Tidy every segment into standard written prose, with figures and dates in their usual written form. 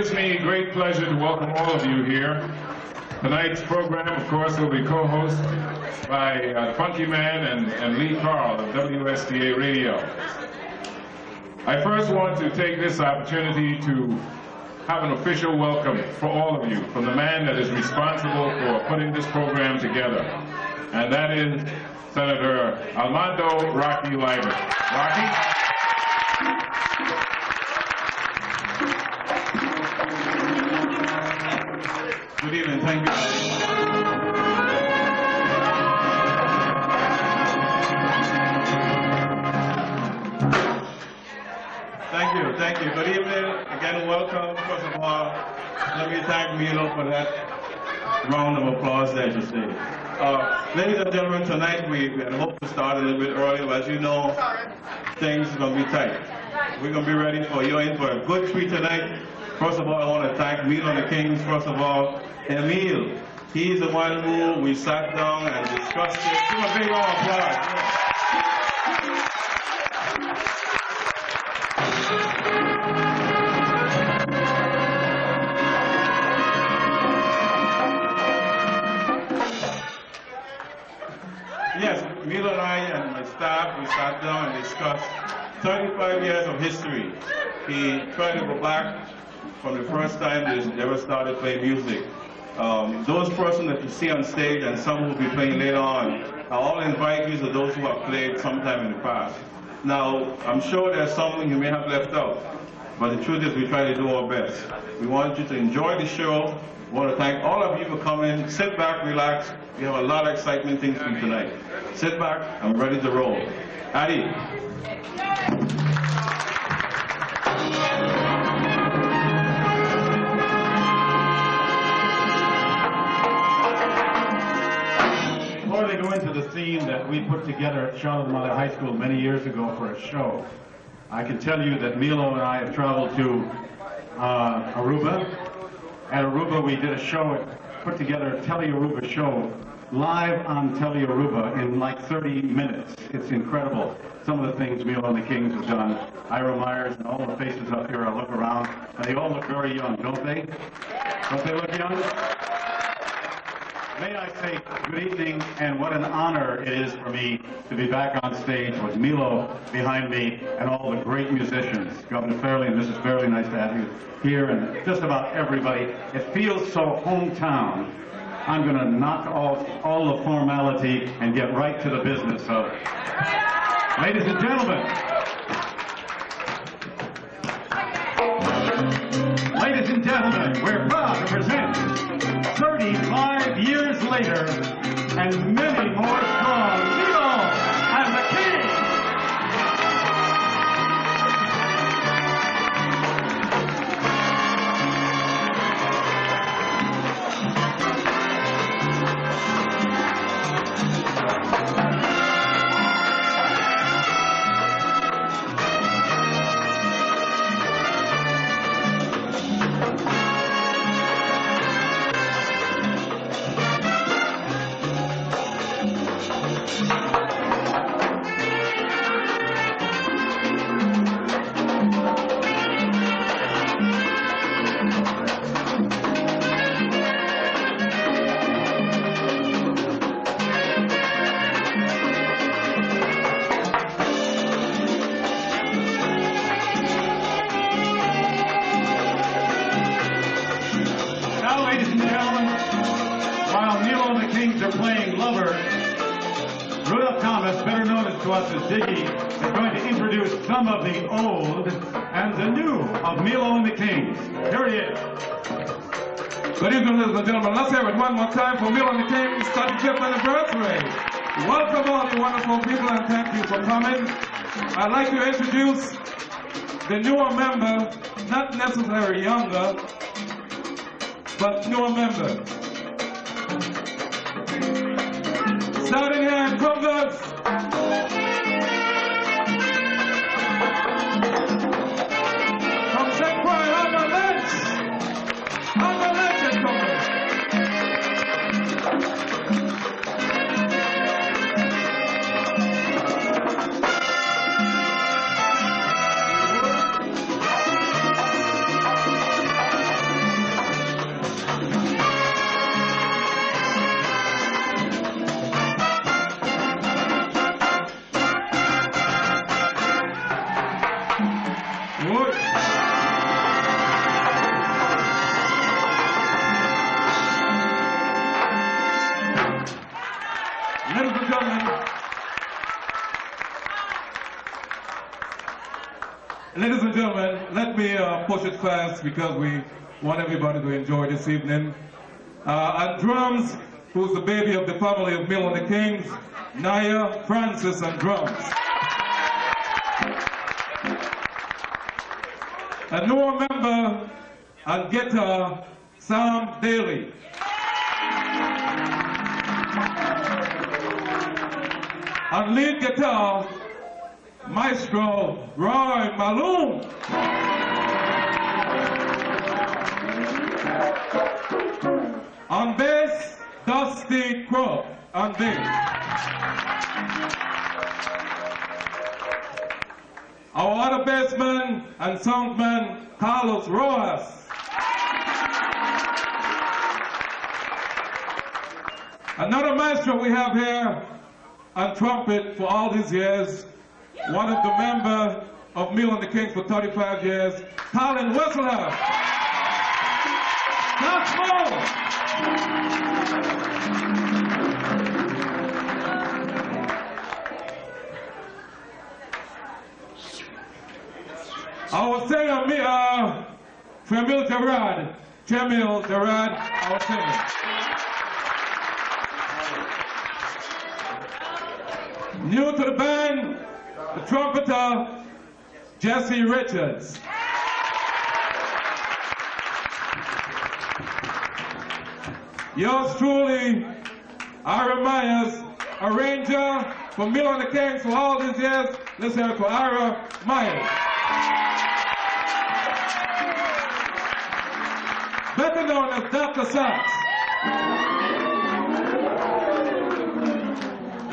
gives me great pleasure to welcome all of you here. Tonight's program, of course, will be co-hosted by Funky Man and Lee Carl of WSTA Radio. I first want to take this opportunity to have an official welcome for all of you from the man that is responsible for putting this program together, and that is Senator Armando Rocky Liber. Rocky? Good evening, thank you. Thank you. Good evening. Again, welcome. First of all, let me thank Milo for that round of applause there just say. Ladies and gentlemen, tonight we had hoped to start a little bit early, but as you know, things are going to be tight. We're going to be ready for you in for a good treat tonight. First of all, I want to thank Milo and the Kings. First of all, Emil. He's the one who we sat down and discussed it. Give him a big round of applause. Yes, Milo and I and my staff, we sat down and discussed 35 years of history. He tried to go back from the first time they ever started playing music. Those persons that you see on stage and some who will be playing later on are all invitees of those who have played sometime in the past. Now, I'm sure there's some you may have left out, but the truth is we try to do our best. We want you to enjoy the show. We want to thank all of you for coming. Sit back, relax. We have a lot of excitement things for you tonight. Sit back, I'm ready to roll. Addy. Before they go into the theme that we put together at Charlotte Miller High School many years ago for a show, I can tell you that Milo and I have traveled to Aruba. At Aruba, we did a show, put together a Tele-Aruba show, live on Tele-Aruba in like 30 minutes. It's incredible. Some of the things Milo and the Kings have done. Ira Myers and all the faces up here, I look around, and they all look very young, don't they? Don't they look young? May I say good evening, and what an honor it is for me to be back on stage with Milo behind me and all the great musicians. Governor Fairley and Mrs. Fairley, nice to have you here, and just about everybody. It feels so hometown. I'm going to knock off all the formality and get right to the business of. Ladies and gentlemen. Ladies and gentlemen, we're proud to present 35 years later and many more strong, Milo and the Kings. Diggy is going to introduce some of the old and the new of Milo and the Kings. Here he is. Good evening, ladies and gentlemen. Let's hear it one more time for Milo and the Kings' 35th anniversary. Welcome all you wonderful people and thank you for coming. I'd like to introduce the newer member, not necessarily younger, but newer member. Starting here in Congress. Ladies and gentlemen, let me push it fast because we want everybody to enjoy this evening. On drums, who's the baby of the family of Milo and the Kings, Naya Francis on drums. A newer member on guitar, Sam Daly. On lead guitar, Maestro Roy Maloon. On bass, Dusty Crow on bass. Our other bassman and soundman, Carlos Rojas. Another maestro we have here on trumpet for all these years, one of the members of Milo and the Kings for 35 years, Colin Wesselhoff. That's more. Our singer, Tremil Gerard, our singer. New to the band, the trumpeter, Jesse Richards. Yours truly, Ira Myers, arranger for Milo and the Kings for all these years. Let's hear it for Ira Myers. Better known as Dr. Sax.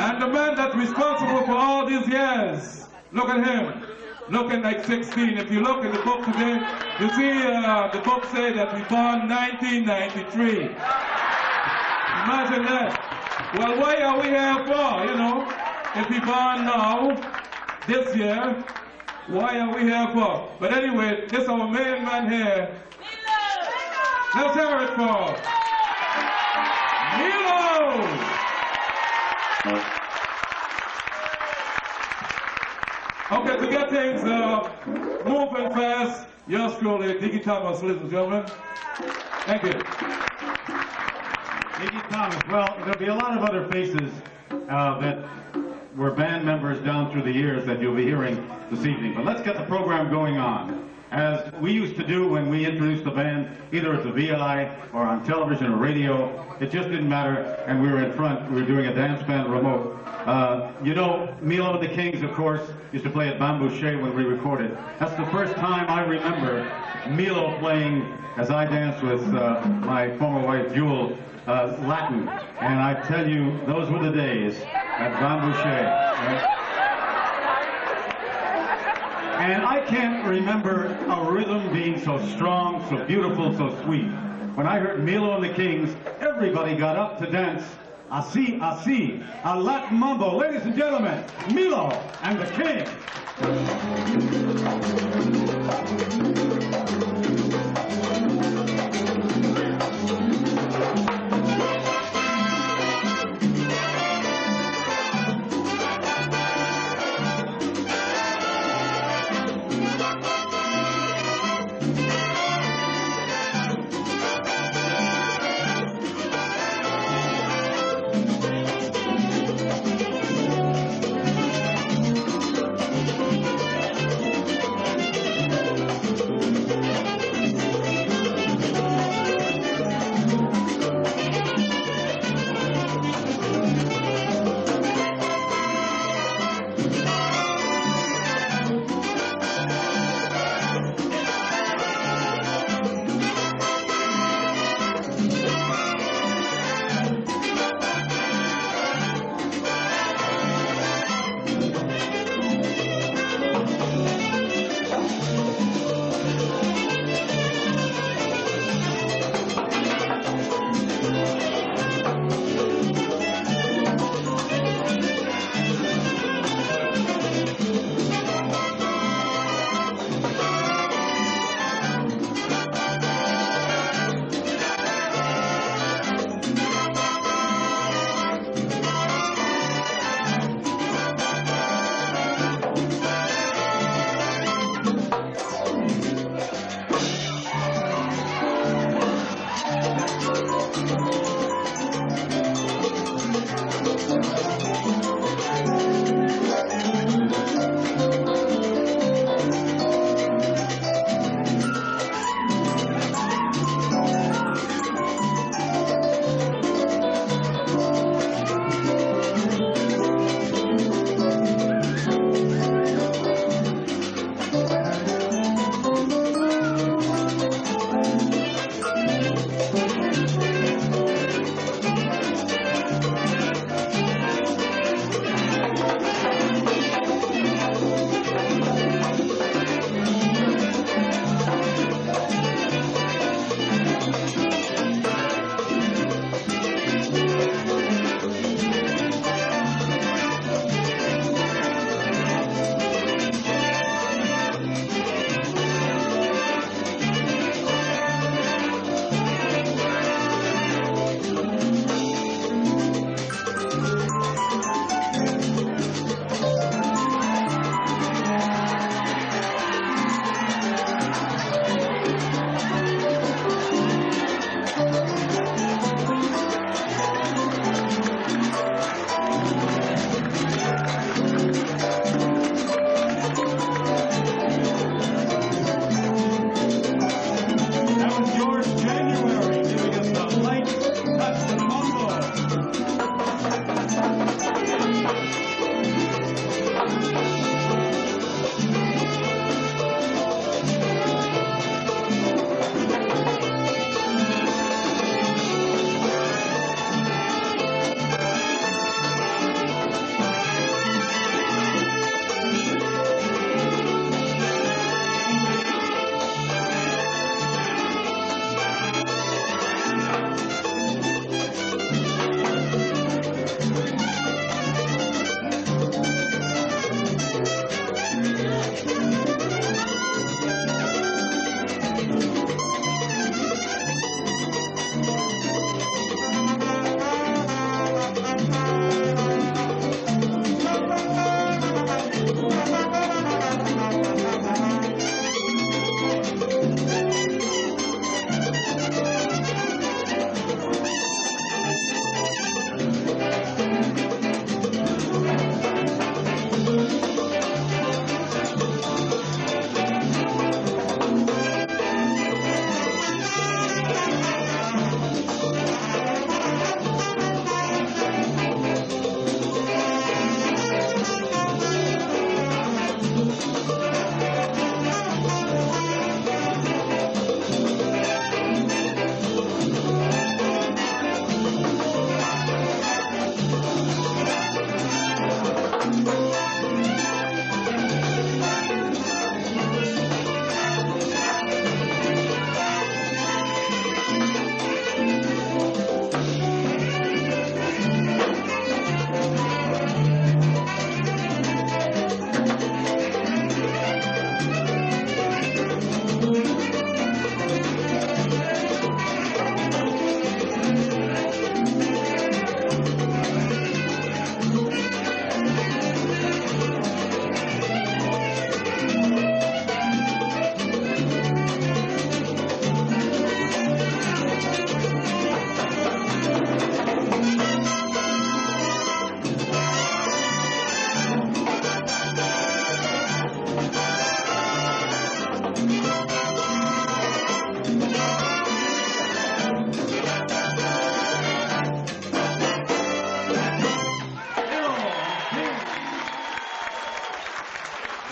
And the man that's responsible for all these years, look at him, looking like 16. If you look in the book today, you see the book say that he born 1993. Imagine that. Well, why are we here for, you know? If he born now, this year, why are we here for? But anyway, this is our main man here. Let's hear it for Milo! Okay, to get things moving fast, yours truly, Diggy Thomas, ladies and gentlemen. Thank you. Diggy Thomas. Well, there'll be a lot of other faces that were band members down through the years that you'll be hearing this evening. But let's get the program going on. As we used to do when we introduced the band, either at the VI or on television or radio, it just didn't matter, and we were in front, we were doing a dance band remote. You know, Milo and the Kings, of course, used to play at Bamboo Shea when we recorded. That's the first time I remember Milo playing, as I danced with my former wife, Jewel, Latin. And I tell you, those were the days at Bamboo Shea. Right? And I can't remember a rhythm being so strong, so beautiful, so sweet. When I heard Milo and the Kings, everybody got up to dance. Así, a Latin mambo. Ladies and gentlemen, Milo and the Kings.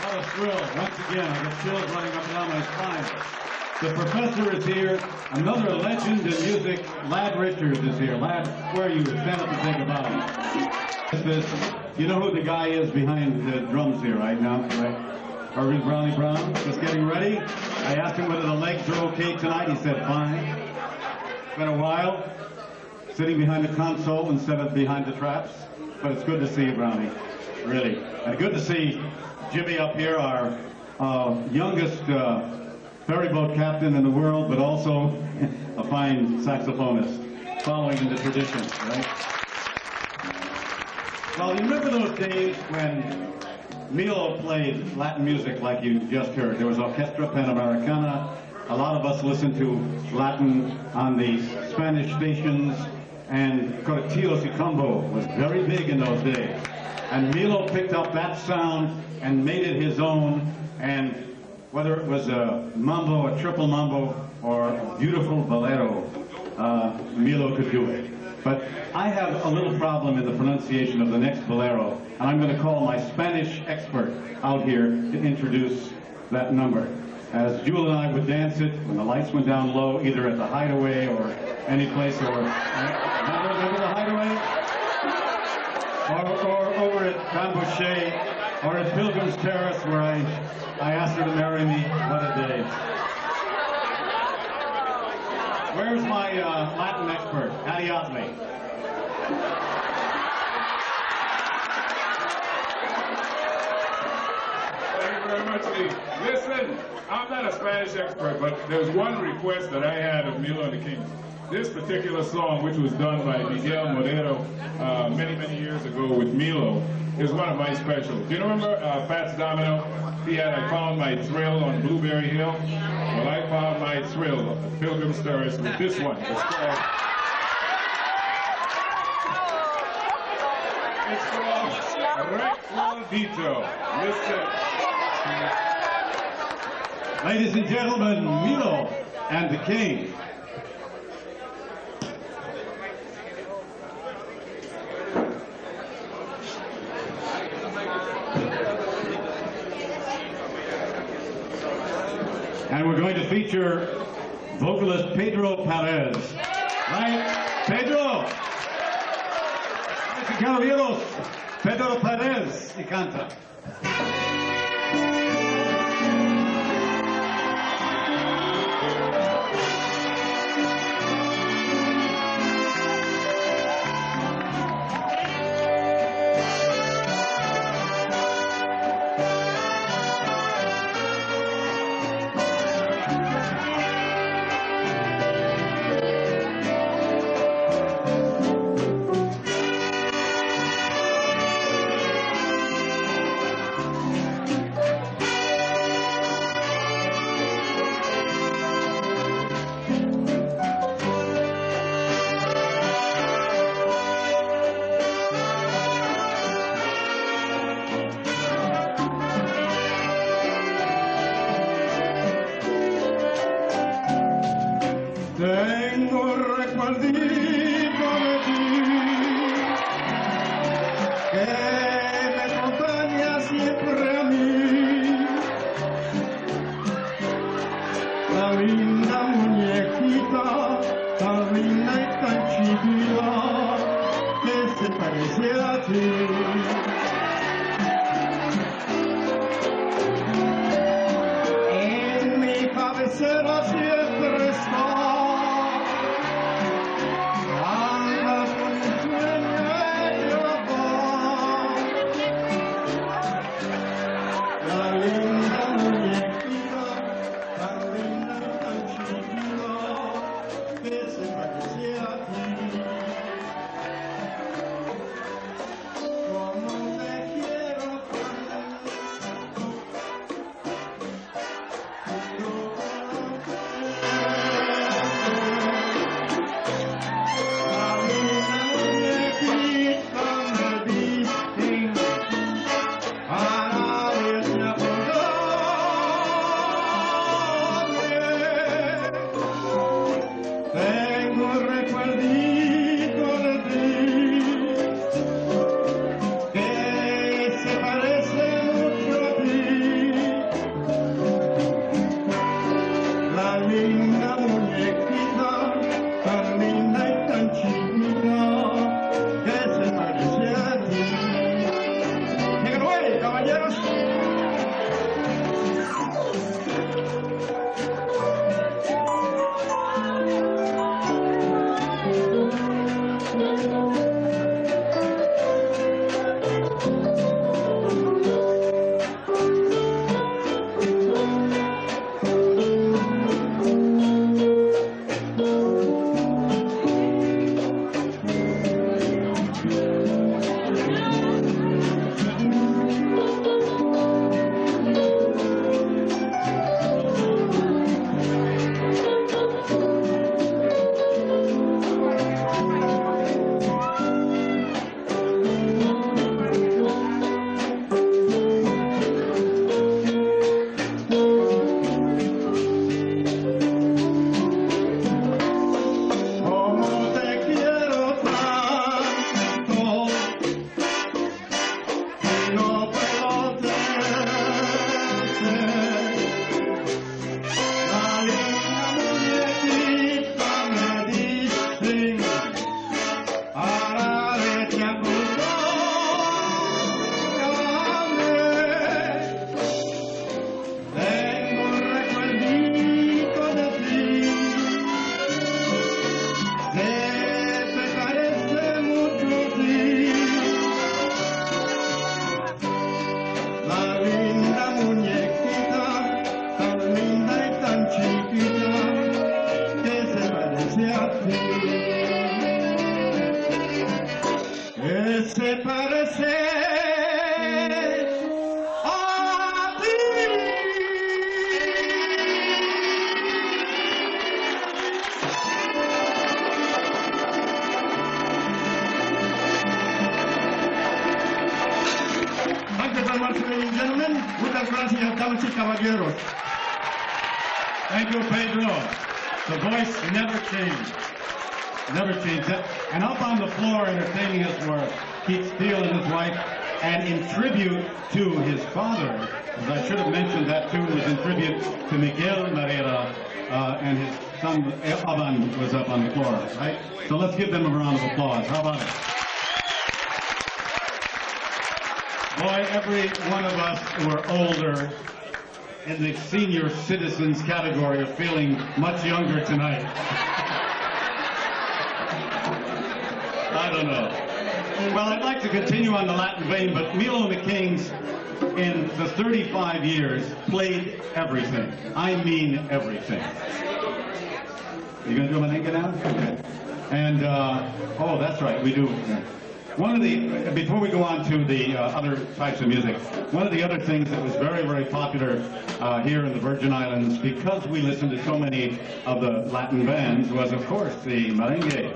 What a thrill. Once again, I get chills running up and down my spine. The professor is here. Another legend in music, Lad Richards is here. Lad, where are you? Stand up and think about him. You know who the guy is behind the drums here right now, right? Irving Brownie Brown, just getting ready. I asked him whether the legs are okay tonight. He said fine. It's been a while, sitting behind the console instead of behind the traps. But it's good to see you, Brownie, really. And good to see Jimmy up here, our youngest ferry boat captain in the world, but also a fine saxophonist, following in the tradition, right? Well, you remember those days when Milo played Latin music like you just heard. There was Orchestra Panamericana. A lot of us listened to Latin on the Spanish stations, and Cortillos y Combo was very big in those days. And Milo picked up that sound and made it his own, and whether it was a mambo, a triple mambo, or a beautiful bolero, Milo could do it. But I have a little problem in the pronunciation of the next bolero, and I'm going to call my Spanish expert out here to introduce that number. As Jewel and I would dance it when the lights went down low, either at the Hideaway or any place, or remember the Hideaway? Or over at Bambouche, or at Pilgrim's Terrace, where I asked her to marry me. What a day. Where's my Latin expert, Ariadne? Thank you very much, Lee. Listen, I'm not a Spanish expert, but there's one request that I had of Milo and the Kings. This particular song, which was done by Miguel Moreno many, many years ago with Milo, is one of my specials. Do you remember Fats Domino? He had I Found My Thrill on Blueberry Hill. Well, I found my thrill at Pilgrim's Terrace with this one. It's called Recordito. Listen. Ladies and gentlemen, Milo and the King. And we're going to feature vocalist Pedro Perez. Right? Pedro! Caballeros, Pedro Perez y canta. Tengo un recuerdito de ti que me acompaña siempre a mí. La linda muñequita, tan linda y tan chiquita, que se parece a ti. En mi cabecera siempre está. caballeros. Se parece a ti. Thank you very much, ladies and gentlemen. Muchas gracias, damas y caballeros. Thank you, Pedro. The voice never changed. Never changed. And up on the floor entertaining us were Keith Steele and his wife. And in tribute to his father, as I should have mentioned, that tune was in tribute to Miguel Marrera, and his son Aban was up on the floor, right? So let's give them a round of applause. How about it? Boy, every one of us who are older in the senior citizens category are feeling much younger tonight. I don't know. Well, I'd like to continue on the Latin vein, but Milo and the Kings, in the 35 years, played everything. I mean everything. You gonna do merengue now? Okay. And, oh, that's right, we do. One of the, before we go on to the other types of music, one of the other things that was very, very popular here in the Virgin Islands, because we listened to so many of the Latin bands, was, of course, the merengue.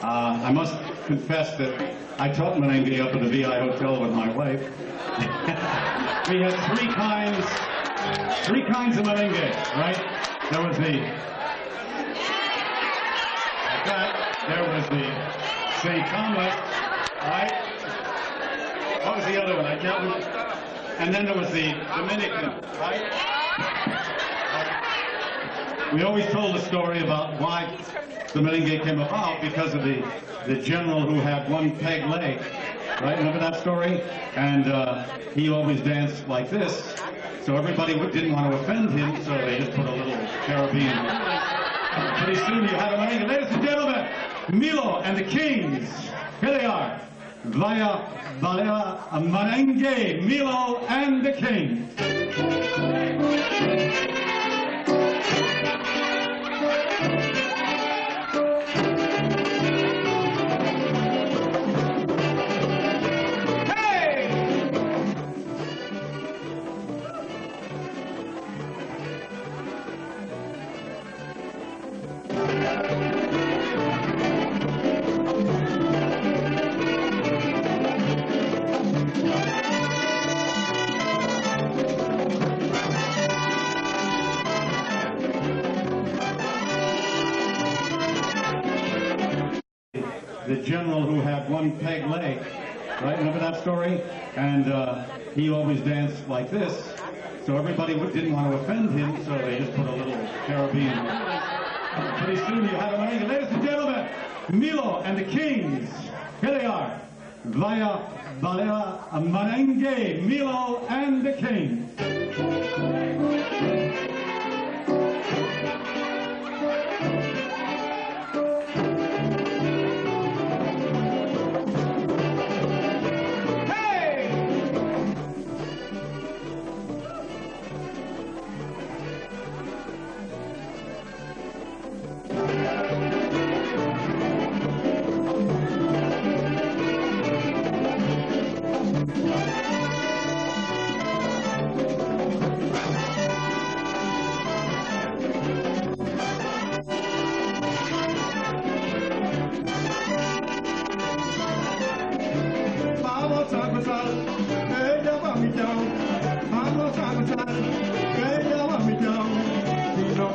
I must confess that I taught merengue up at the VI Hotel with my wife. We had three kinds of merengue, right? There was the, like that, there was the St. Thomas, right? What was the other one? I can't remember. And then there was the Dominican, right? We always told a story about why the merengue came about, because of the general who had one peg leg, right? Remember that story? And he always danced like this, so everybody didn't want to offend him, so they just put a little Caribbean. Pretty soon you have a merengue. Ladies and gentlemen, Milo and the Kings. Here they are. Vaya merengue, Milo and the Kings. The general who had one peg leg, right? Remember that story? And he always danced like this, so everybody didn't want to offend him, so they just put a little Caribbean. Pretty soon you have a merengue. Ladies and gentlemen, Milo and the Kings. Here they are. via Merengue, Milo and the King.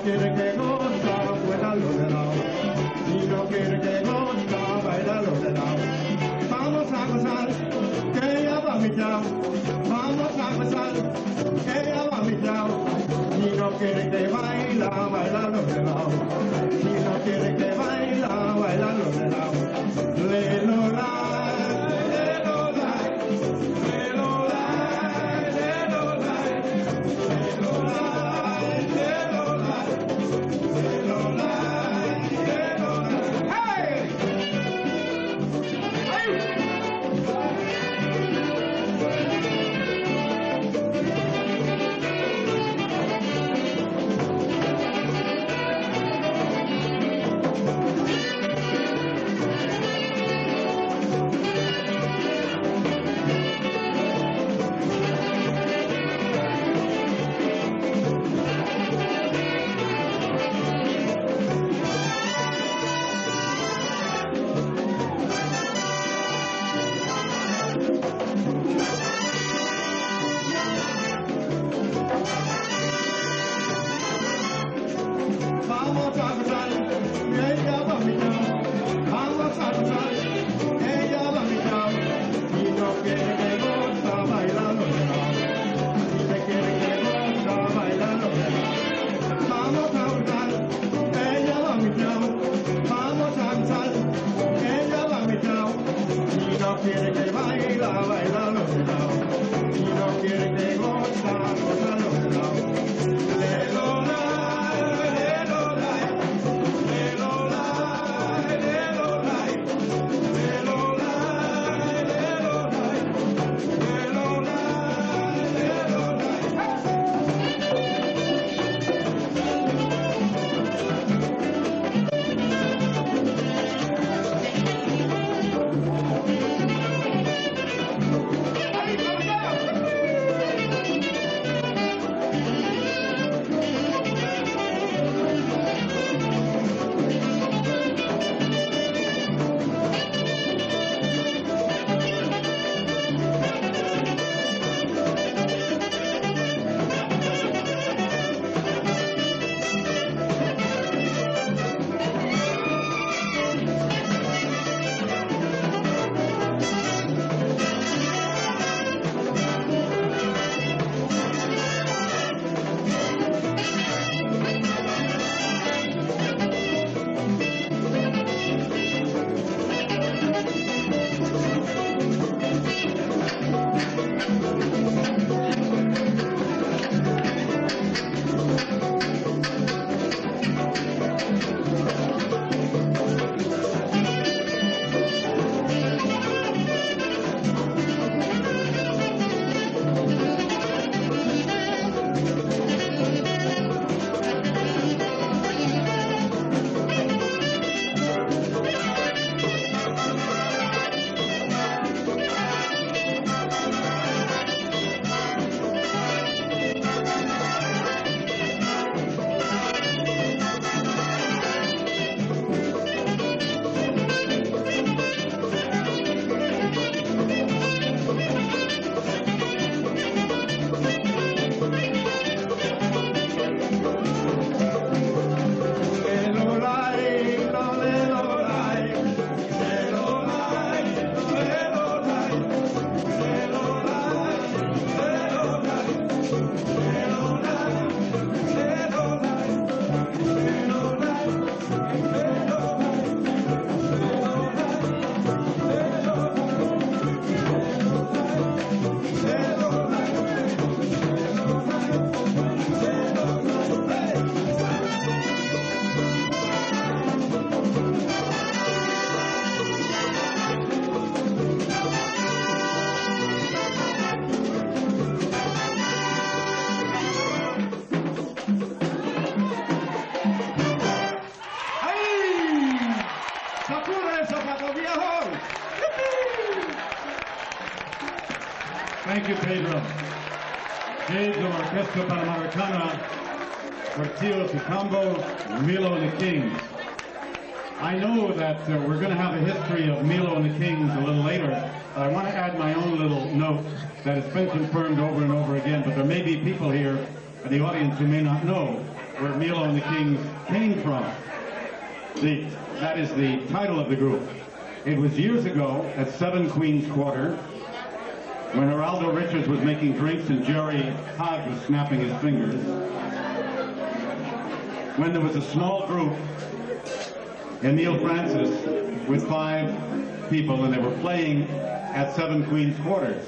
quiere que goza, bailalo de lado. Si no quiere que goza, bailalo de lado. Vamos a gozar, que ella va a mi chao. Vamos a gozar, que ella va a mi chao. Si no quiere que baila, bailalo de lado. Si no quiere que baila, bailalo de lado. Le lo la. Thank you, Pedro. Jade de Orquesta Panamericana, Cortillo Tucumbo, Milo and the Kings. I know that we're going to have a history of Milo and the Kings a little later, but I want to add my own little note that has been confirmed over and over again, but there may be people here in the audience who may not know where Milo and the Kings came from. That is the title of the group. It was years ago at 7 Queens Quarter, when Geraldo Richards was making drinks and Jerry Hogg was snapping his fingers, when there was a small group, Emile Francis, with 5 people, and they were playing at 7 Queens Quarters.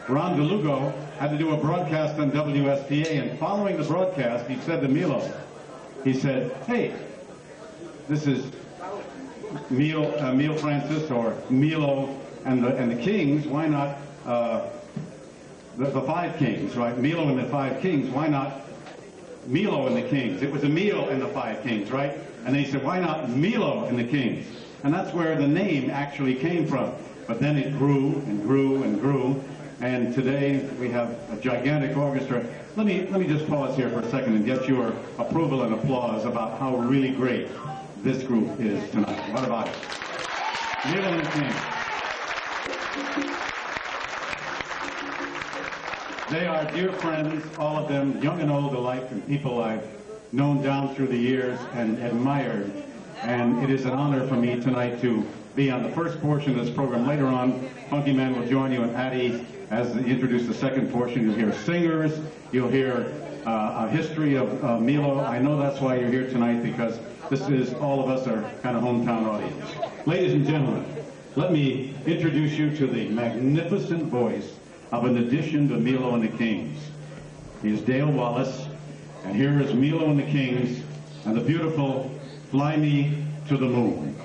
Ron DeLugo had to do a broadcast on WSTA, and following the broadcast, he said to Milo, he said, "Hey, this is Emile Francis, or Milo and the Kings, why not the 5 Kings, right? Milo and the 5 Kings, why not Milo and the Kings?" It was Emile and the 5 Kings, right? And they said, why not Milo and the Kings? And that's where the name actually came from. But then it grew and grew and grew, and today we have a gigantic orchestra. Let me just pause here for a second and get your approval and applause about how really great this group is tonight. What about it? Milo and the Kings. They are dear friends, all of them, young and old alike, and people I've known down through the years and admired. And it is an honor for me tonight to be on the first portion of this program. Later on, Funky Man will join you, and Addie, as you introduce the second portion, you'll hear singers, you'll hear a history of Milo. I know that's why you're here tonight, because this is, all of us are kind of hometown audience. Ladies and gentlemen, let me introduce you to the magnificent voice of an addition to Milo and the Kings. He is Dale Wallace, and here is Milo and the Kings and the beautiful Fly Me to the Moon.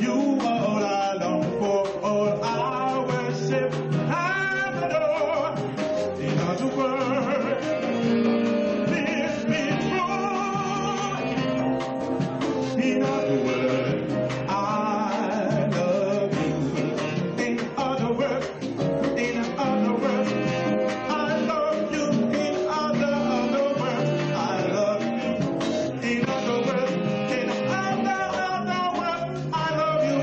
You are all I long for, all I worship. other word, please be true. In other words, I love you. In other words, I love you. In other words, I love you. In other words, I love you. In other words, I love you.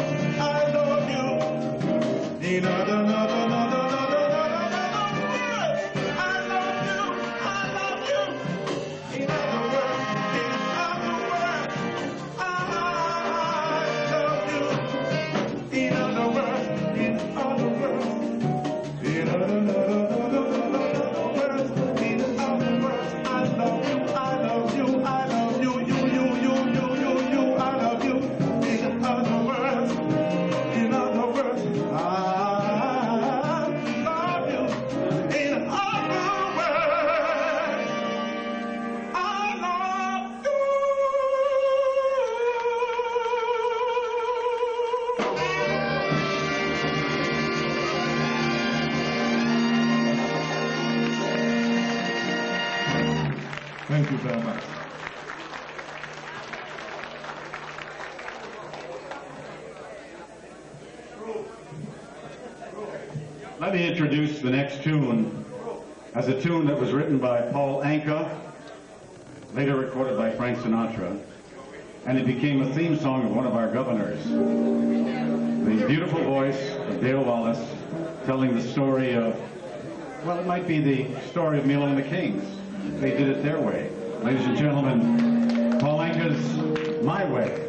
In other words, in other words, I love you. I love you. I love you. You, I love you. In other words, I love you. In other words, I love you. Thank you very much. Let me introduce the next tune as a tune that was written by Paul Anka, later recorded by Frank Sinatra, and it became a theme song of one of our governors. The beautiful voice of Dale Wallace telling the story of, well, it might be the story of Milo and the Kings. They did it their way. Ladies and gentlemen, Paul Anka's My Way.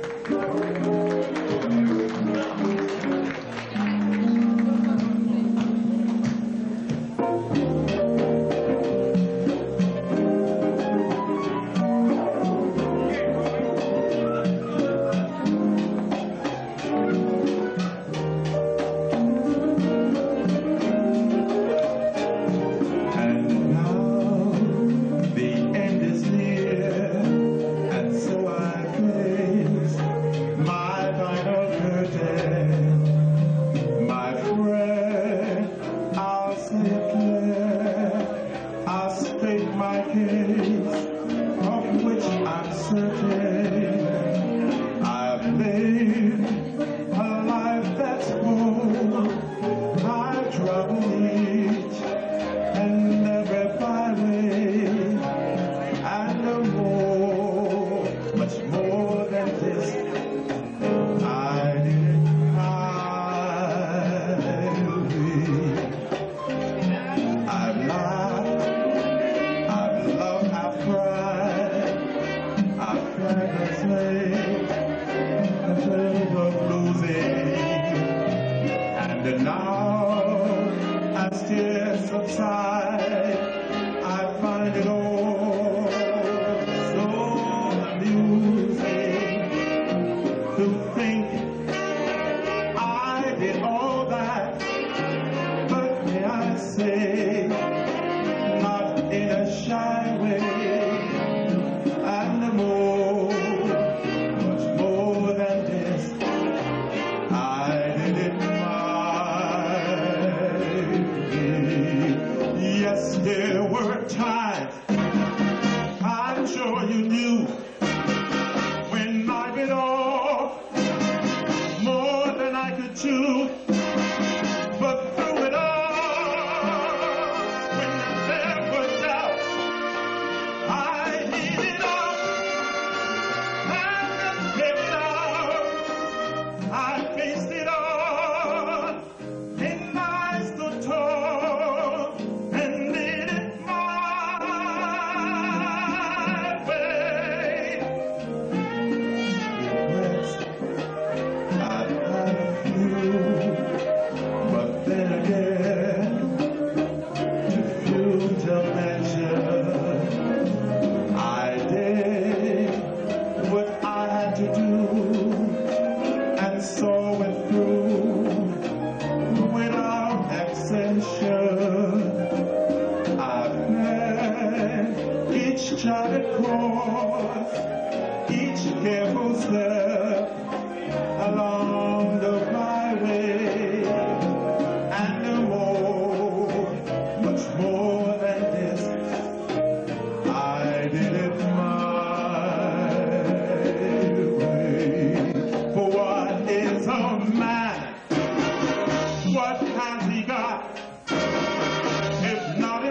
Much more than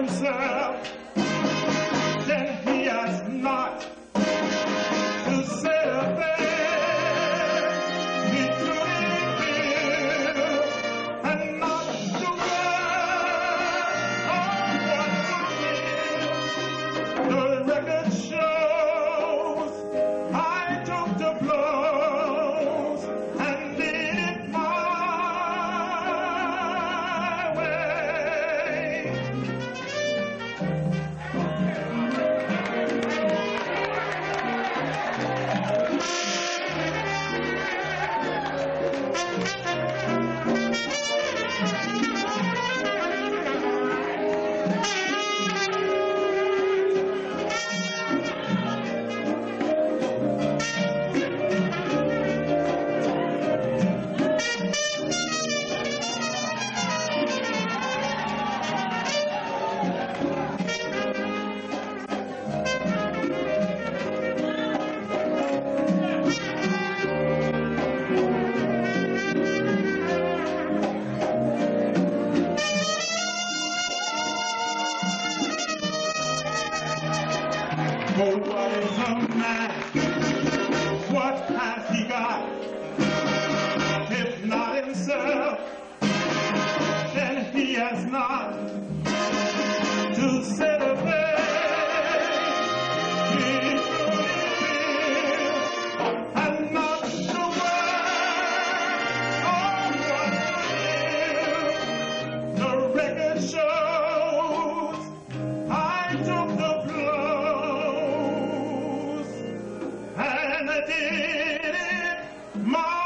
himself, then he has not to say a thing. He truly feels, and not the word of what it is. The record shows I took the blows and did it my way. Oh, what is a man? What has he got? If not himself, then he has not to set a thing. He truly feels, and not the word of what it is. The record shows I took the blows and I did it my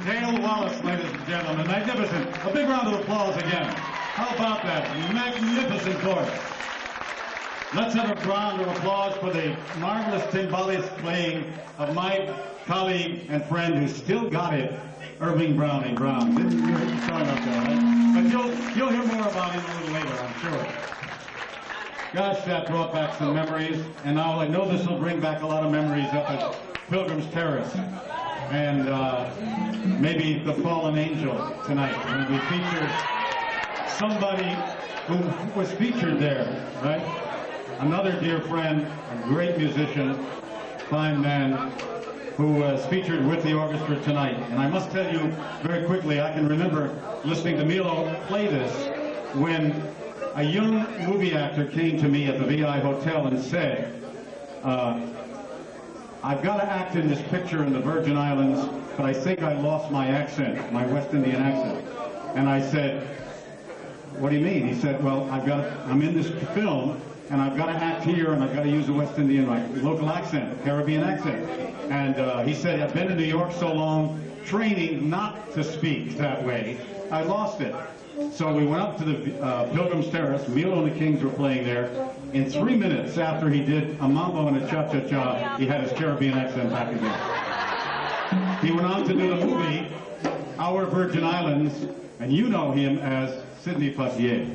Dale Wallace, ladies and gentlemen, magnificent. A big round of applause again. How about that? Magnificent chorus. Let's have a round of applause for the marvelous timbales playing of my colleague and friend who still got it, Irving Browning Brown. Didn't you hear the song up there, right? But you'll hear more about him a little later, I'm sure. Gosh, that brought back some memories, and now I know this will bring back a lot of memories up at Pilgrim's Terrace. And maybe the Fallen Angel tonight, when we feature somebody who was featured there, right? Another dear friend, a great musician, fine man, who was featured with the orchestra tonight. And I must tell you very quickly, I can remember listening to Milo play this when a young movie actor came to me at the VI Hotel and said, I've got to act in this picture in the Virgin Islands, but I think I lost my accent, my West Indian accent. And I said, what do you mean? He said, well, I'm in this film, and I've got to act here, and I've got to use a West Indian, like, local accent, Caribbean accent. And he said, I've been in New York so long, training not to speak that way, I lost it. So we went up to the Pilgrim's Terrace. Milo and the Kings were playing there. In 3 minutes after he did a mambo and a cha-cha-cha, he had his Caribbean accent back again. He went on to do the movie, Our Virgin Islands, and you know him as Sidney Poitier.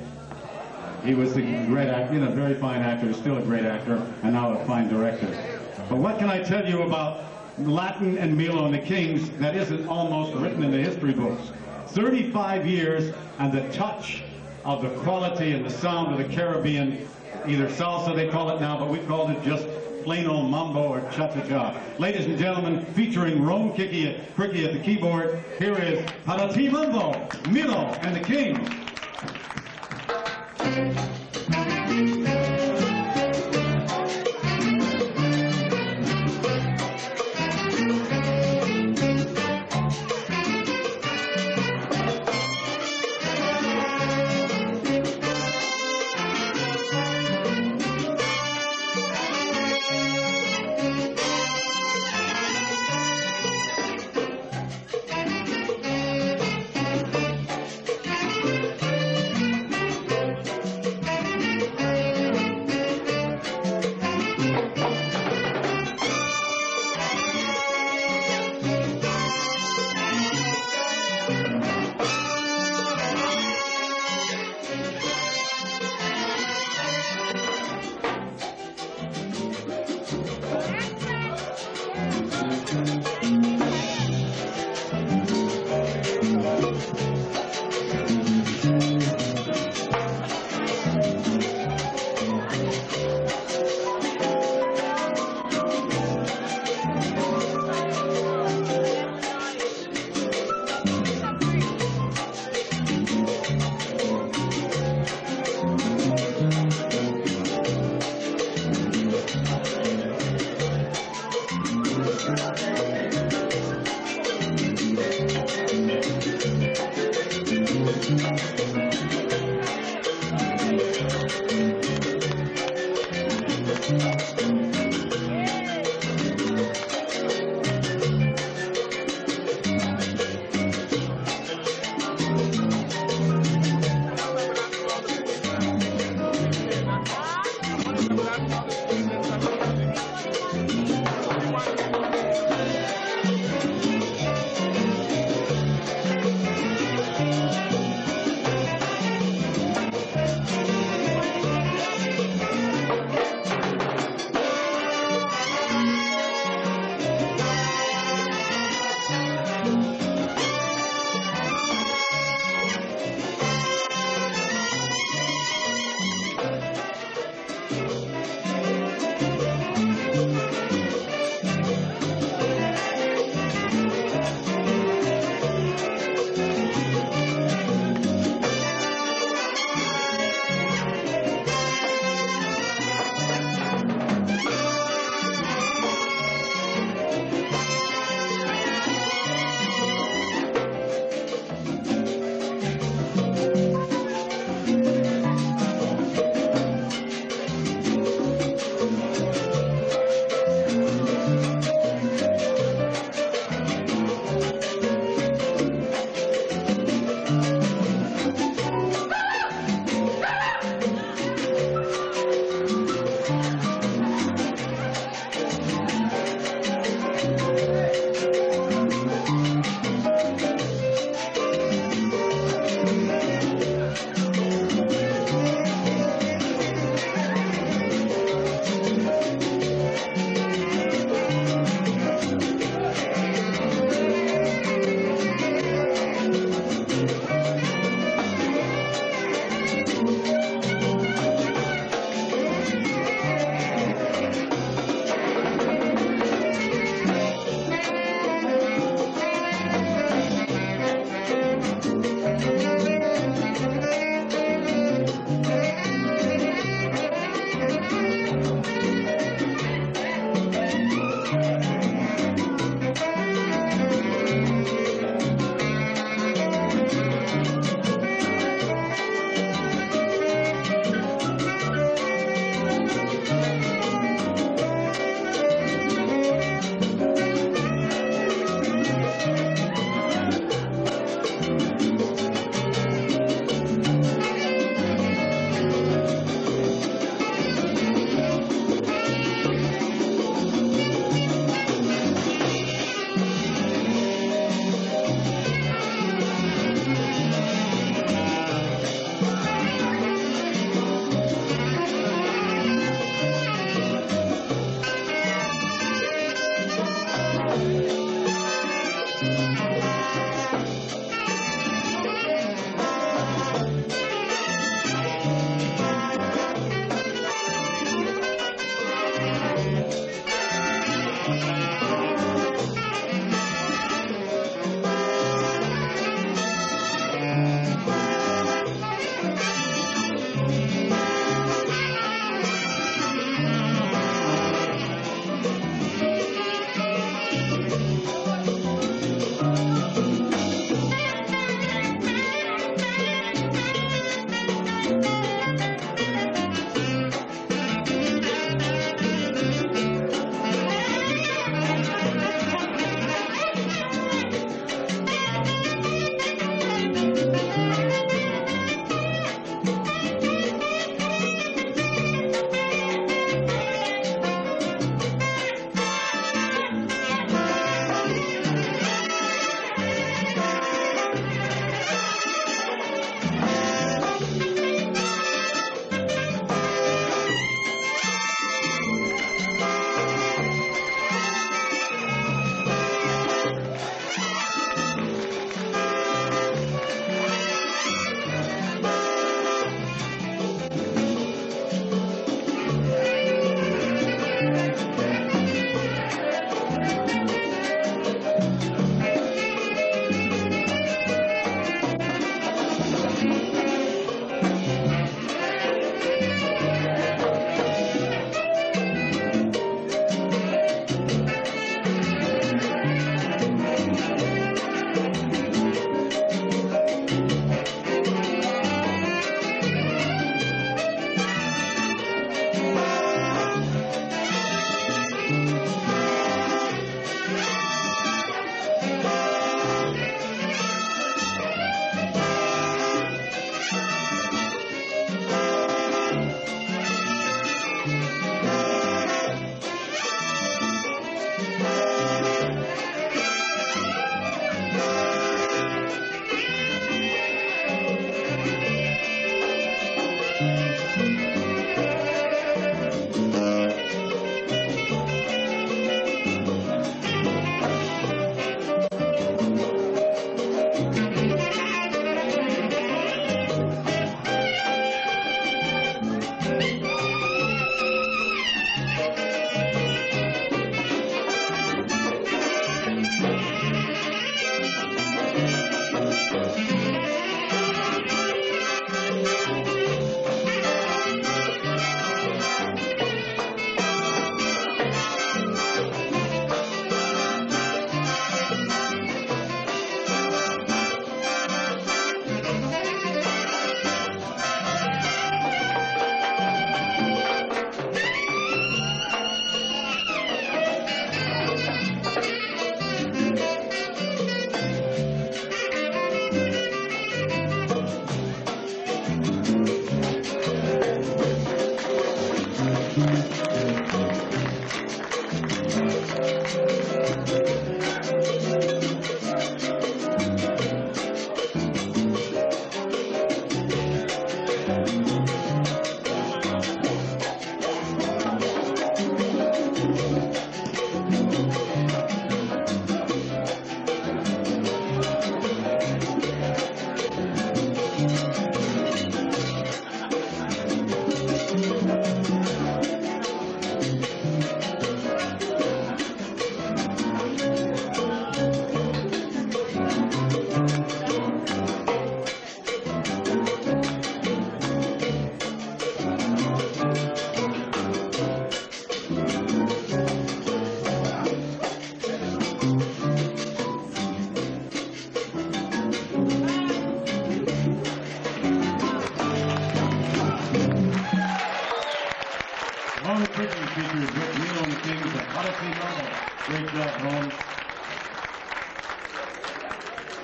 He was a great actor, a very fine actor, still a great actor, and now a fine director. But what can I tell you about Latin and Milo and the Kings that isn't almost written in the history books? 35 years, and the touch of the quality and the sound of the Caribbean, either salsa they call it now, but we called it just plain old mambo or cha-cha-cha. Ladies and gentlemen, featuring Rome Cricky at the keyboard, here is Para Ti Mambo, Milo and the Kings.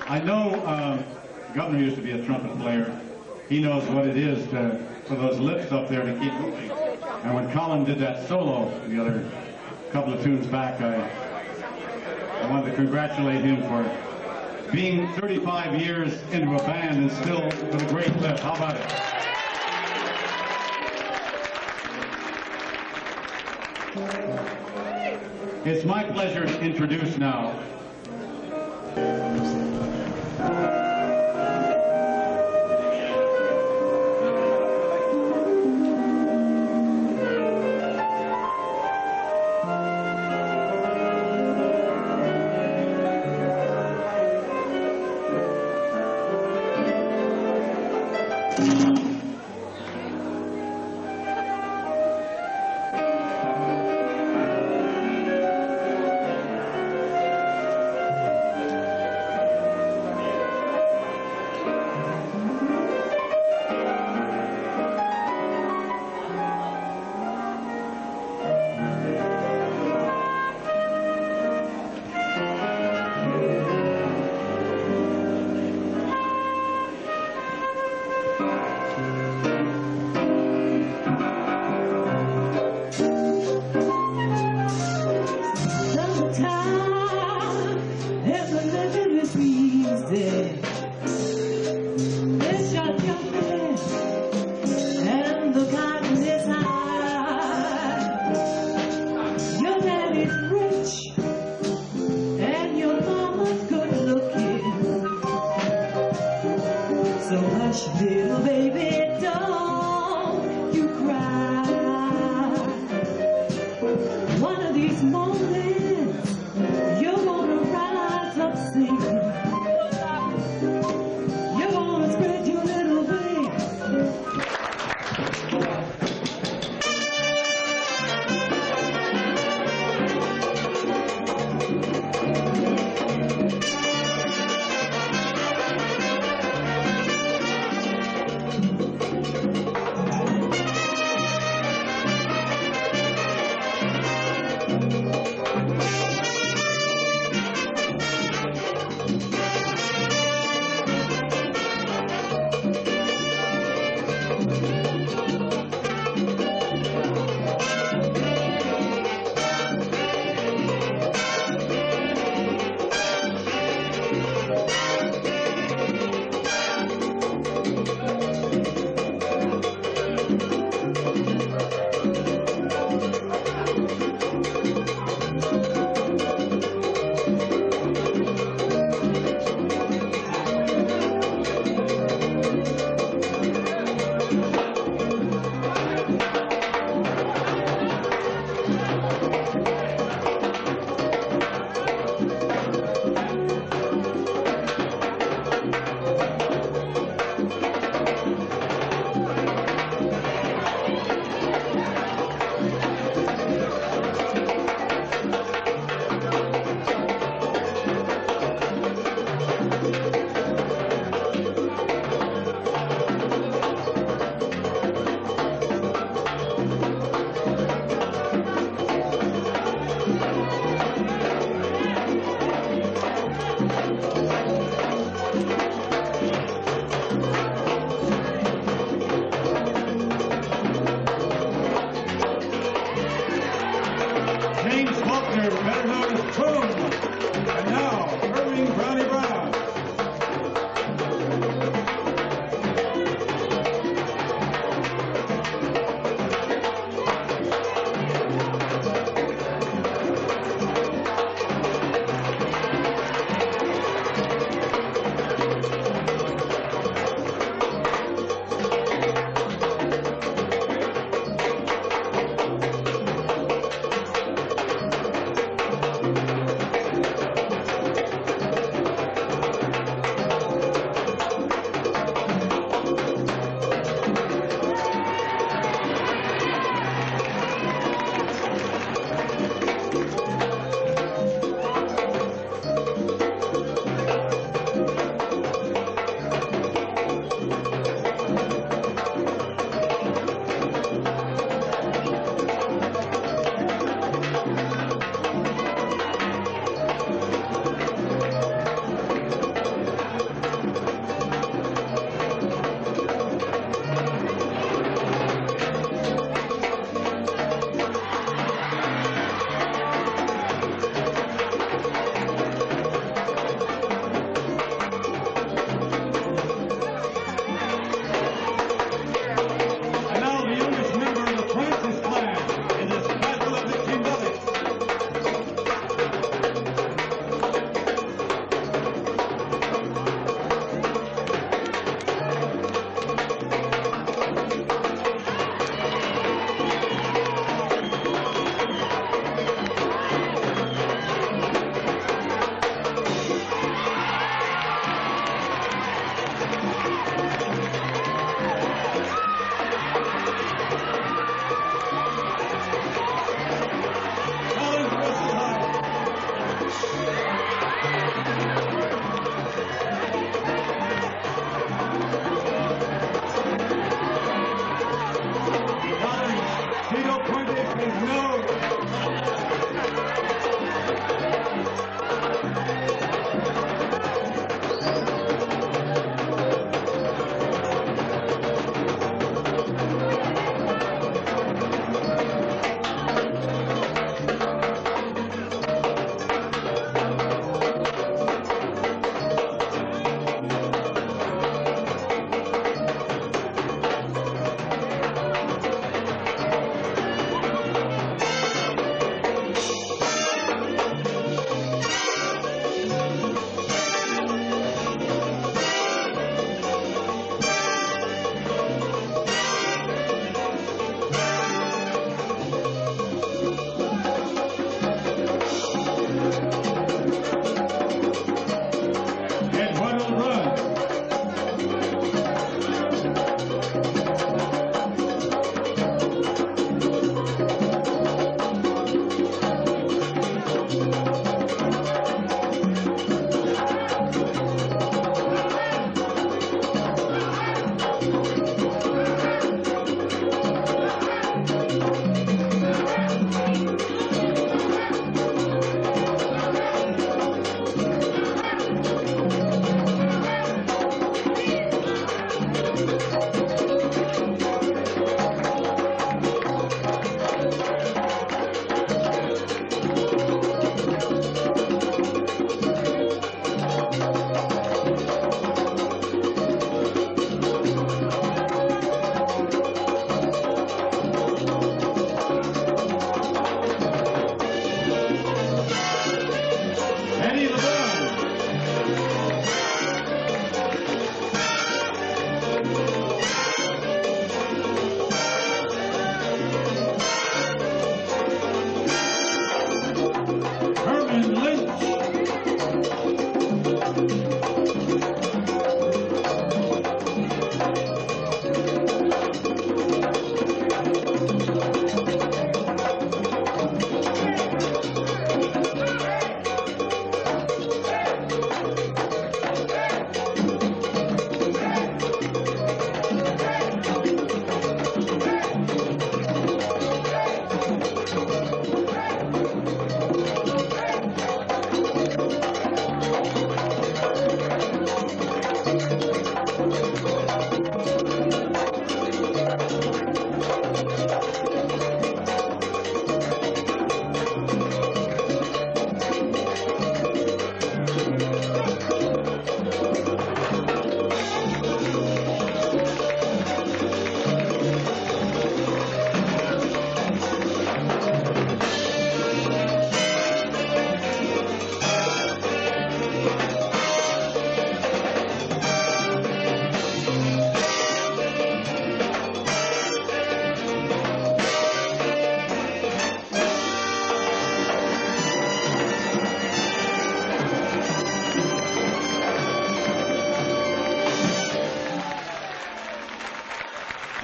I know Governor used to be a trumpet player. He knows what it is for those lips up there to keep moving. And when Colin did that solo the other couple of tunes back, I wanted to congratulate him for being 35 years into a band and still with a great lip. How about it? It's my pleasure to introduce now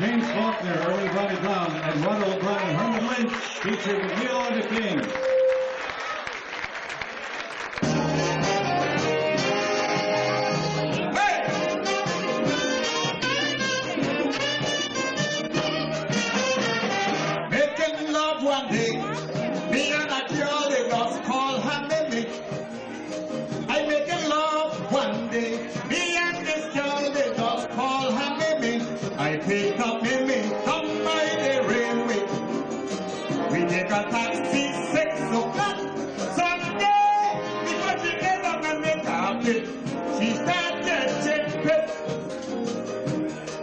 James Faulkner, Irwin Bronny Brown, and Ronald Brown and Herman Lynch, featuring Milo and the Kings. Making love one day, me and a girl they just call her Mimi. I making love one day, me and this girl they just call her Mimi. I pick up Mimi, come by the railway. We take a taxi 6 o'clock Sunday, because she never gonna make a bit. She started getting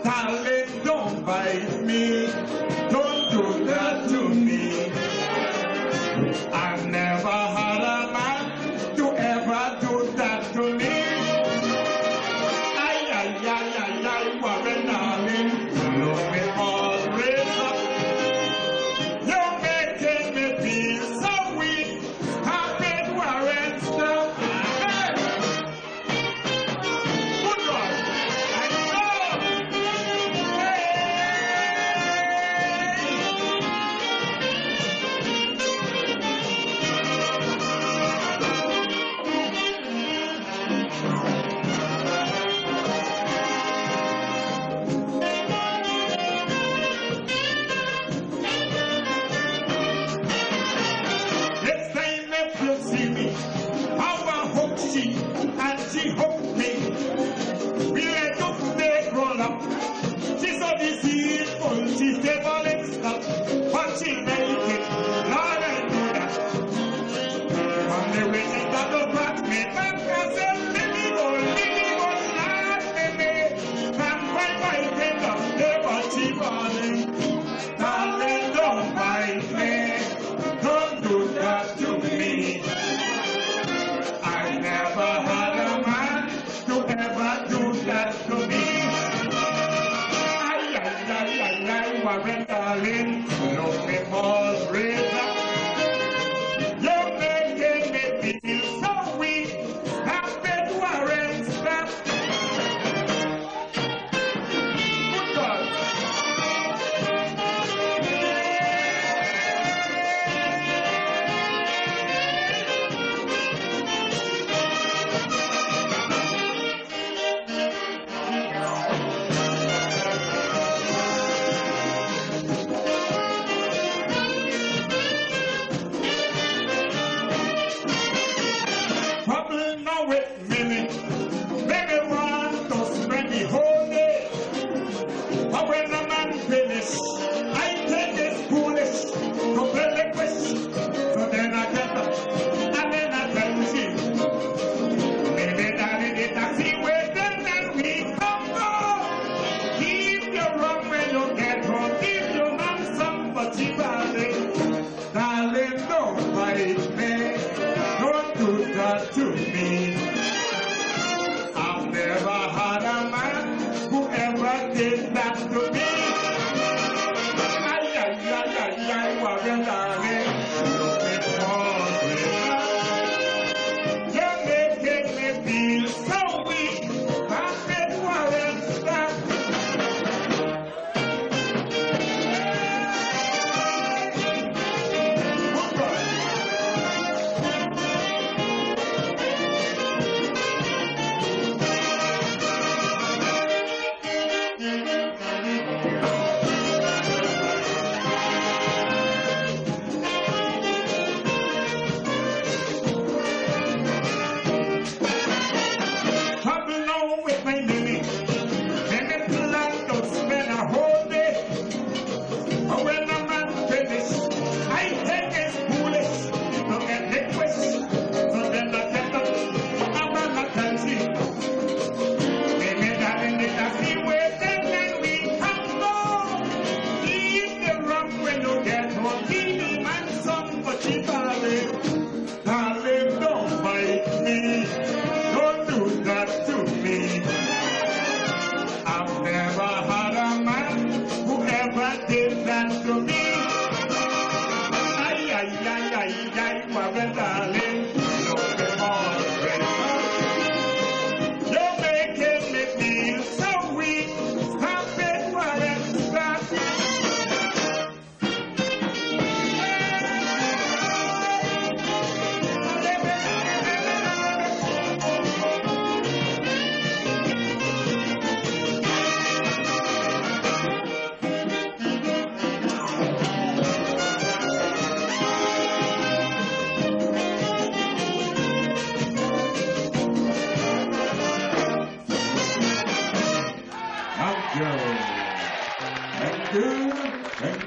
darling, don't bite me. Don't do that to me. I never had a man to ever do that to me. Ay, ay, ay, ay, ay, Warren darling, look me all raised up. You're making me feel so weak. Stop it, Warren, stop. Hey! Good God. I know. Hey! Next time if you see me, how I hook she and she hooked me. We let us stay grown up. She's so deceitful, she's devilish stuff, but she'll make it. Lord, I know that. From the way she got to back me back, I said, Lily, Lord, Mimi. Can't find my thing up there, but she falling. Darling, don't bite me. Don't do that to me. I never had a man to ever do that to me. Ay, ay, ay, ay, ay, Warren darling, look me all raised up. You're making me feel so weak. Stop it, Warren, stop. Good God. Trouble now with Mimi. Mimi want to spend the whole day. But when a man finish, I take this foolish to play the quiz. So then I get up and then I tell you, maybe daddy the taxi waiting and we come go. Keep your rum when you get home. Keep your man some but she darling, don't bite me. Don't do that to me. I've never had a man who ever did that to me. Ay, ay, ay, ay, ay, Warren darling, look me for me. You're making me feel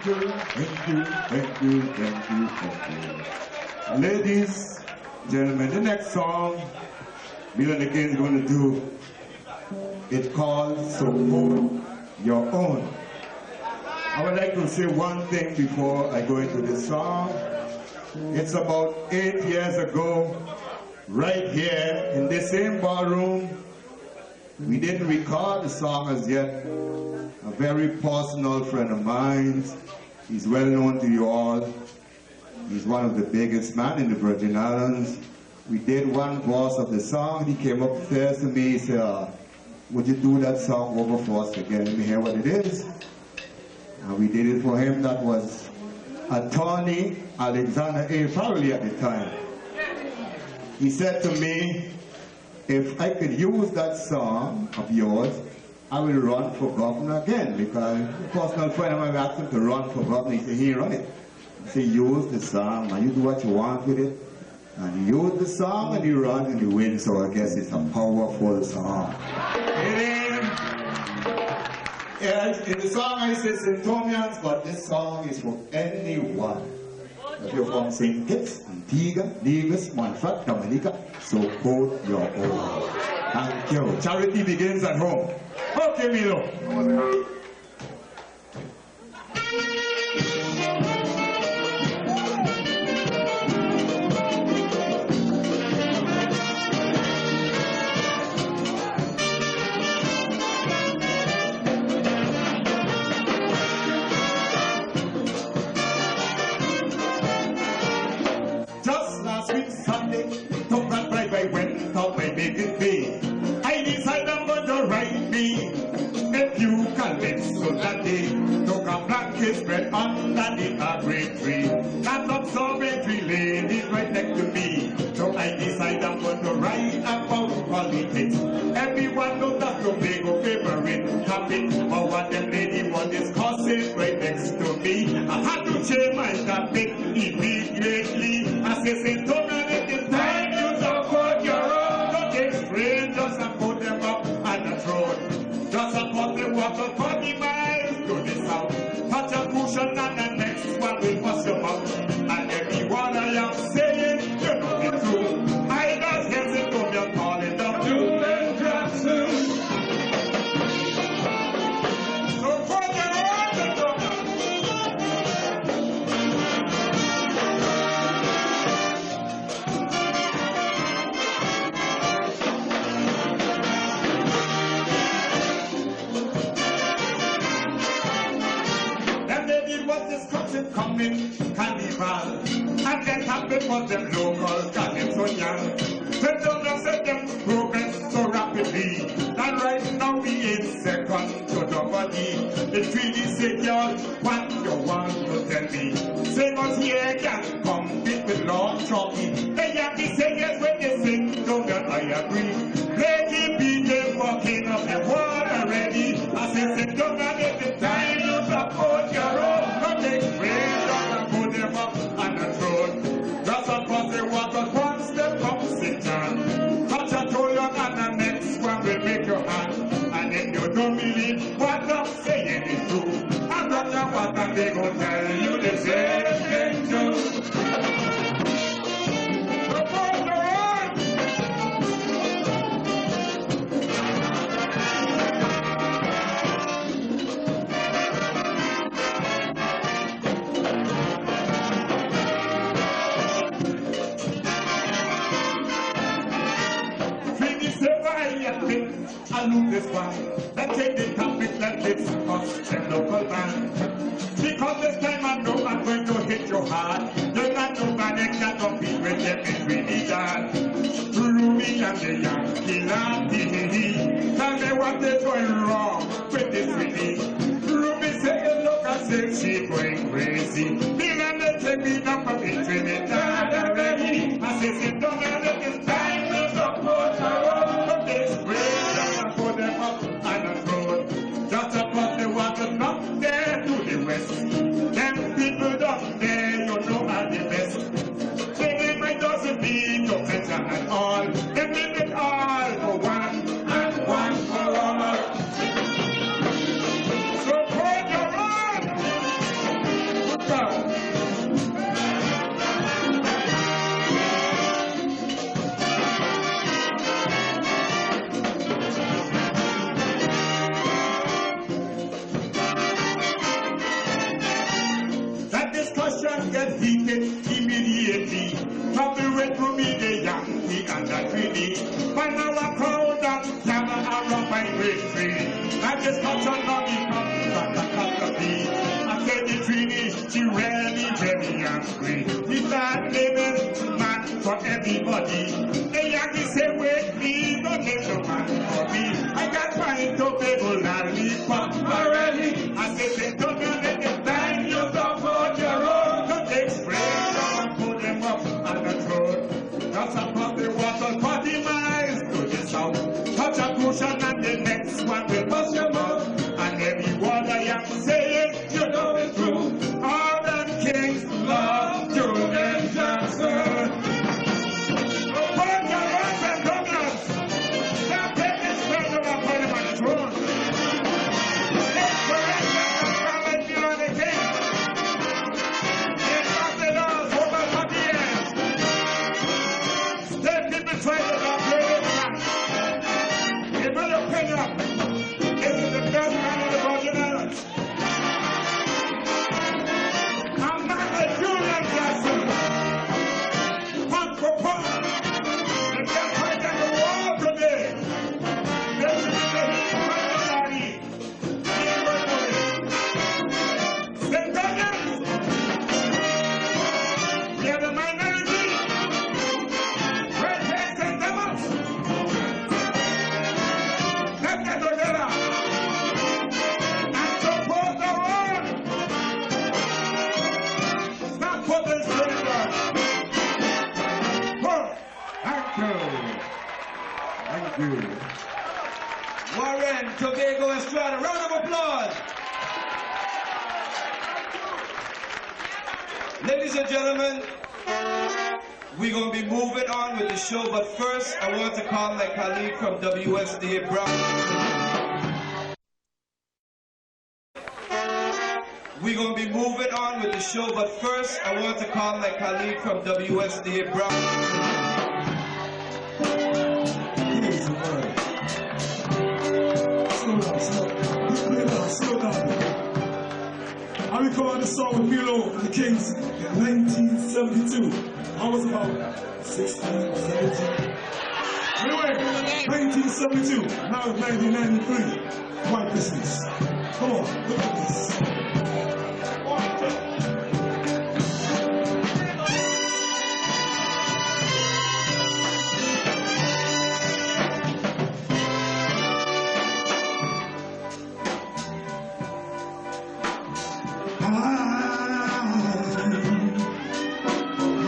Thank you, thank you, thank you, thank you, thank you. Ladies, gentlemen, the next song Milo and the Kings is going to do, it's called Support Your Own. I would like to say one thing before I go into this song. It's about 8 years ago, right here in this same ballroom. We didn't record the song as yet. A very personal friend of mine. He's well known to you all. He's one of the biggest men in the Virgin Islands. We did one verse of the song. He came upstairs to me. He said, would you do that song over for us again? Let me hear what it is. And we did it for him. That was Attorney Alexander A. Farrelly at the time. He said to me, if I could use that song of yours, I will run for governor again, because a personal friend of mine asked him to run for governor. He said, he run it. He said, use the song, and you do what you want with it. And he used the song, and he run, and he wins, so I guess it's a powerful song. In the song I say St-Tomians, but this song is for anyone. If you're from St. Kitts, Antigua, Nevis, Montfort, Dominica, support your own. Thank you. Charity begins at home. Okay, Milo. Spread under the fabric tree. That observatory lady right next to me. So I decide I'm going to write about politics. Everyone knows that's the big favorite topic. But what them lady was discussing right next to me, I had to change my topic immediately. I say, St-Tomian, it is time you support your own. Don't take strangers and put them up on the throne. Just support the water 40 miles to the south. Touch a cushion and the next one will bust your mouth. And every word I am saying, you know the truth. I just hear St-Tomian calling down Julian Jackson. So for the road, St-Tomian. Coming carnival, and then happen for them local carnivals so young. St-Tomian said them progress so rapidly, and right now we in second to nobody. The treaty secure, what you want to tell me? Sing us here can compete with Lord Chalky. The Yankees say yes when they sing, don't I agree. Lady begin walking up the water ready. I say St-Tomian, it's the time you support your own. On the throne, just across the water, one step up, sit down. Touch a toe and the next one will make your hand. And if you don't believe what I'm saying is true, I'm not sure what they gonna tell you the same thing too. Support the world. I lose this one. Let's take the topic, let's discuss the local band. Because this time I know I'm going to hit you hard. You're not nobody can compete with them, it's really bad. Ruby and the Yankee Latte. Tell me what is going wrong with this really. Ruby say, look, I say she going crazy. Bill and they take me down from the Trinidad already. I say, St-Tomian, it is time to support her own. Put them up on the throne. Just across the water, not there to the west. Them people down there, you know, are the best. They might doesn't mean no better at all. They make it all for one and one for all. Support your own. When our crowd that gather around my great tree, I just touch on lobby from the bee. I said the tree, she really, really angry. He start naming man for everybody. The Yankee say, wait, please, don't name no man for me. I got trying to people and leave pop already. I said, don't you let them bang yourself for your own. Don't take spray, and put them up on the throne. That's about the water 40 miles to the south. Touch a cushion and the next one will bust your mouth. And every word I am saying, you know it's true. All them kings love Julian Johnson. Put your hands and Douglas. Now take this man over and put him on the throne. Let's correct them on the king. They trusted us over 40 years. They people try to upgrade it. Give me your opinion up. This is the best man of the Virgin Islands. I'm not a Julian Jackson. Pump for pump. They can't fight on the wall today. They should be the heat fight on St. Douglas. We are the minority. Red Heads and Devils. Let's get together and support the world. Stop putting strangers. Thank you. Thank you. Warren, Tobago Estrada, round of applause. Ladies and gentlemen, we're going to be moving on with the show, but first I want to call my colleague from WSDA Brown. We're going to be moving on with the show, but first I want to call my colleague from WSDA Brown. Slow down. I recorded the song with Milo and the Kings in 1972. I was about 16, 17. Anyway, 1972, now it's 1993. White Christmas. Come on, look at this.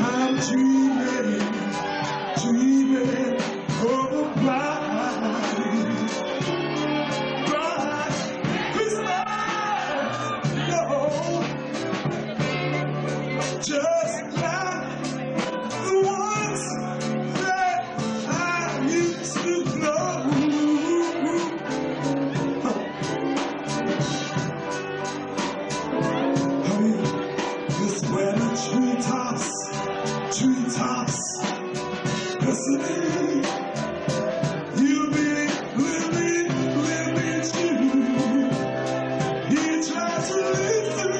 I'm dreaming of a bright Christmas. No, just like the ones that I used to know. It's where the treetops, listening. You'll be living true. He tries to listen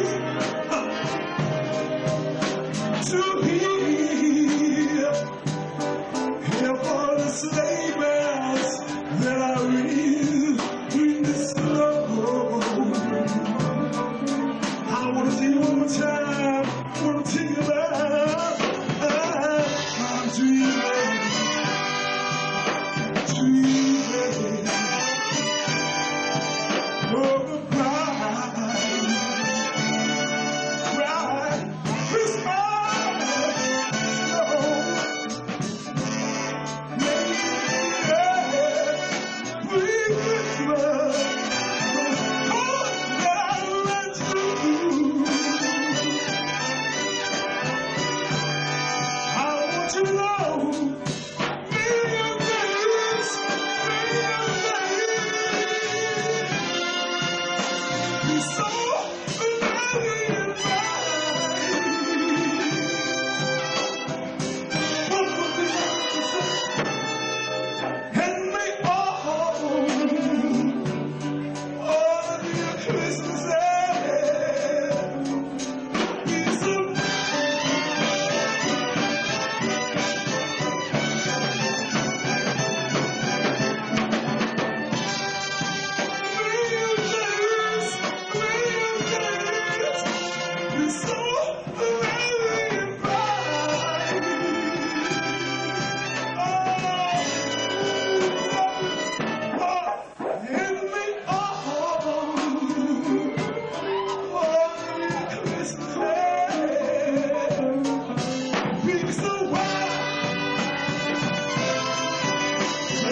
to hear for the sleigh bells that I ring this slow. I wanna see you one more time. Wanna take you back. I'm dreaming of a bright Christmas. Merry Christmas. Oh, that I let you. I want you to know, million things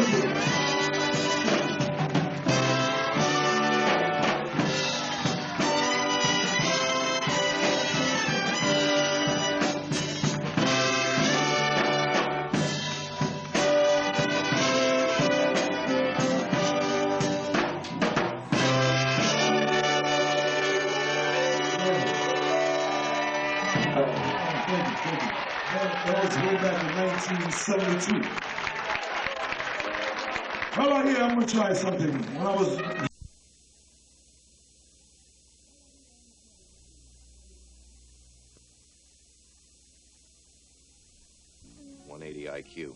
Thank you. That was way back in 1972. How about here? I'm going to try something. When I was... 180 IQ.